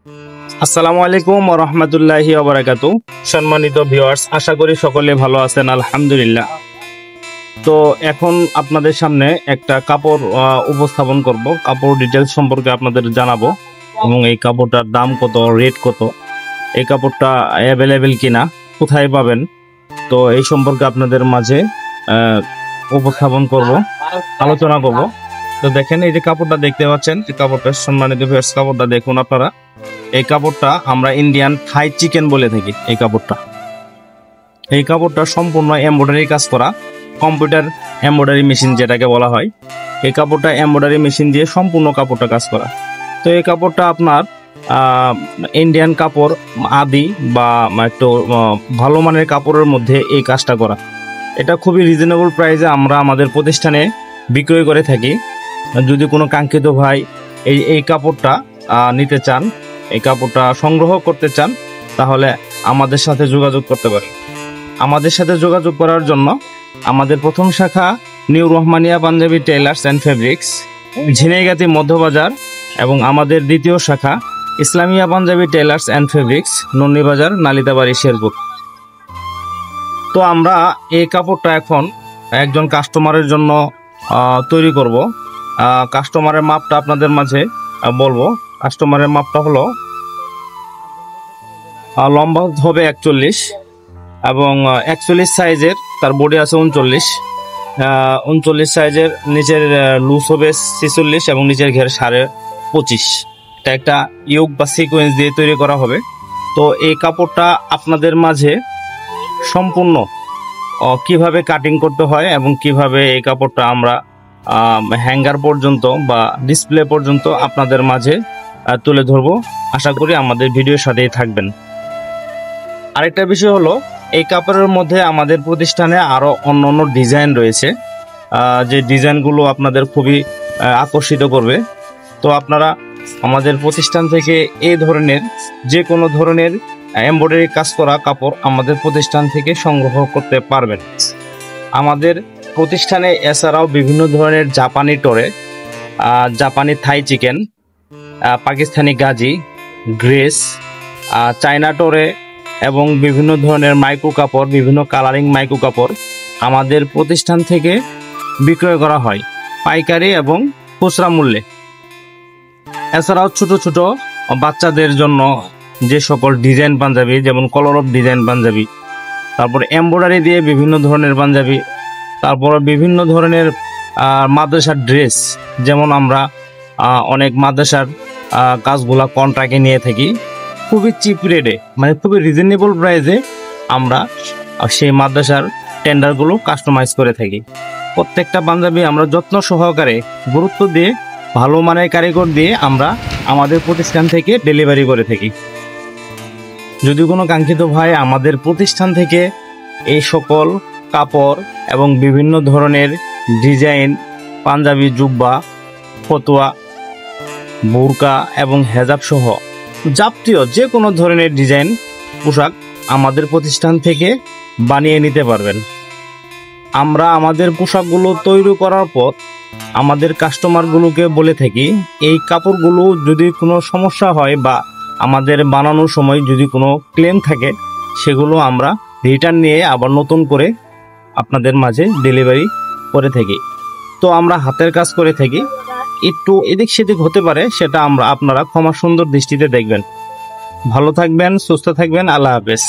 আসসালামু আলাইকুম ওয়া রাহমাতুল্লাহি ওয়া বারাকাতুহু। সম্মানিত ভিউয়ার্স, আশা করি সকলে ভালো আছেন, আলহামদুলিল্লাহ। তো এখন আপনাদের সামনে একটা কাপড় উপস্থাপন করব। কাপড় ডিটেইলস সম্পর্কে আপনাদের জানাবো এবং এই কাপড়টার দাম কত, রেট কত, এই কাপড়টা অ্যাভেলেবেল কিনা, কোথায় পাবেন, তো এই সম্পর্কে আপনাদের মাঝে উপস্থাপন করব, আলোচনা করব। তো দেখেন, এই যে কাপড়টা দেখতে পাচ্ছেন, এই কাপড়টা সম্মানিত ভিউয়ার্স, কাপড়টা দেখুন আপনারা। এই কাপড়টা আমরা ইন্ডিয়ান থাই চিকেন বলে থাকি। এই কাপড়টা সম্পূর্ণ এমব্রয়ডারি কাজ করা, কম্পিউটার এমব্রয়ডারি মেশিন যেটাকে বলা হয়। এই কাপড়টা এমব্রয়ডারি মেশিন দিয়ে সম্পূর্ণ কাপড়টা কাজ করা। তো এই কাপড়টা আপনার ইন্ডিয়ান কাপড় আদি বা একটু ভালো মানের কাপড়ের মধ্যে এই কাজটা করা। এটা খুবই রিজনেবল প্রাইসে আমরা আমাদের প্রতিষ্ঠানে বিক্রয় করে থাকি। যদি কোনো কাঙ্ক্ষিত ভাই এই কাপড়টা নিতে চান, এই কাপড়টা সংগ্রহ করতে চান, তাহলে আমাদের সাথে যোগাযোগ করতে পারেন। আমাদের সাথে যোগাযোগ করার জন্য আমাদের প্রথম শাখা new Rahmania Punjabi tailors and fabrics, Jhenaigati Madhyabazar, এবং আমাদের দ্বিতীয় শাখা Islamia Punjabi tailors and fabrics, Nandibazar, Nalitabari, Sherpur. তো আমরা এই কাপড়টা এখন একজন কাস্টমারের জন্য তৈরি করব। কাস্টমারের মাপটা আপনাদের মাঝে বলবো। কাস্টমারের মাপটা হলো, লম্বা হবে 41 এবং 41 সাইজের, তার বডি আছে 39 সাইজের, নিচের লুজ হবে 46 এবং নিচের ঘের 25.5। এটা একটা ইয়োগ বা সিকোয়েন্স দিয়ে তৈরি করা হবে। তো এই কাপড়টা আপনাদের মাঝে সম্পূর্ণ কিভাবে কাটিং করতে হয় এবং কিভাবে এই কাপড়টা আমরা হ্যাঙ্গার পর্যন্ত বা ডিসপ্লে পর্যন্ত আপনাদের মাঝে তুলে ধরবো। আশা করি আমাদের ভিডিওর সাথেই থাকবেন। আরেকটা বিষয় হলো, এই কাপড়ের মধ্যে আমাদের প্রতিষ্ঠানে আরো অন্যান্য ডিজাইন রয়েছে, যে ডিজাইনগুলো আপনাদের খুবই আকর্ষিত করবে। তো আপনারা আমাদের প্রতিষ্ঠান থেকে এই ধরনের যে কোনো ধরনের এমব্রয়ডারি কাজ করা কাপড় আমাদের প্রতিষ্ঠান থেকে সংগ্রহ করতে পারবেন। আমাদের প্রতিষ্ঠানে এছাড়াও বিভিন্ন ধরনের জাপানি টরে, জাপানি থাই chicken, Pakistani Gazi, grace, China টরে এবং বিভিন্ন ধরনের মাইক্রো কাপড়, বিভিন্ন কালারিং মাইক্রো কাপড় আমাদের প্রতিষ্ঠান থেকে বিক্রয় করা হয় পাইকারি এবং খুচরা মূল্যে। এছাড়াও ছোট ছোট বাচ্চাদের জন্য যে সকল ডিজাইন পাঞ্জাবি, যেমন কলর অফ ডিজাইন পাঞ্জাবি, তারপর এমব্রয়ডারি দিয়ে বিভিন্ন ধরনের পাঞ্জাবি, তারপর বিভিন্ন ধরনের মাদ্রাসার ড্রেস, যেমন আমরা অনেক মাদ্রাসার কাজগুলা কন্ট্রাক্টে নিয়ে থাকি খুবই চিপ রেটে, মানে খুবই রিজনেবল প্রাইসে আমরা সেই মাদ্রাসার টেন্ডারগুলো কাস্টমাইজ করে থাকি। প্রত্যেকটা পাঞ্জাবি আমরা যত্ন সহকারে, গুরুত্ব দিয়ে, ভালো মানের কারিগর দিয়ে আমরা আমাদের প্রতিষ্ঠান থেকে ডেলিভারি করে থাকি। যদি কোনো কাঙ্ক্ষিত ভাই আমাদের প্রতিষ্ঠান থেকে এই সকল কাপড় এবং বিভিন্ন ধরনের ডিজাইন পাঞ্জাবি, জুব্বা, ফতুয়া, বোরকা এবং হেজাব সহ যাবতীয় যে কোনো ধরনের ডিজাইন পোশাক আমাদের প্রতিষ্ঠান থেকে বানিয়ে নিতে পারবেন। আমরা আমাদের পোশাকগুলো তৈরি করার পর আমাদের কাস্টমারগুলোকে বলে থাকি, এই কাপড়গুলো যদি কোনো সমস্যা হয় বা আমাদের বানানোর সময় যদি কোনো ক্লেম থাকে, সেগুলো আমরা রিটার্ন নিয়ে আবার নতুন করে আপনাদের মাঝে ডেলিভারি করে থাকি। তো আমরা হাতের কাজ করে থাকি, একটু এদিক সেদিক হতে পারে, সেটা আপনারা ক্ষমা সুন্দর দৃষ্টিতে দেখবেন। ভালো থাকবেন, সুস্থ থাকবেন, আল্লাহ হাফেজ।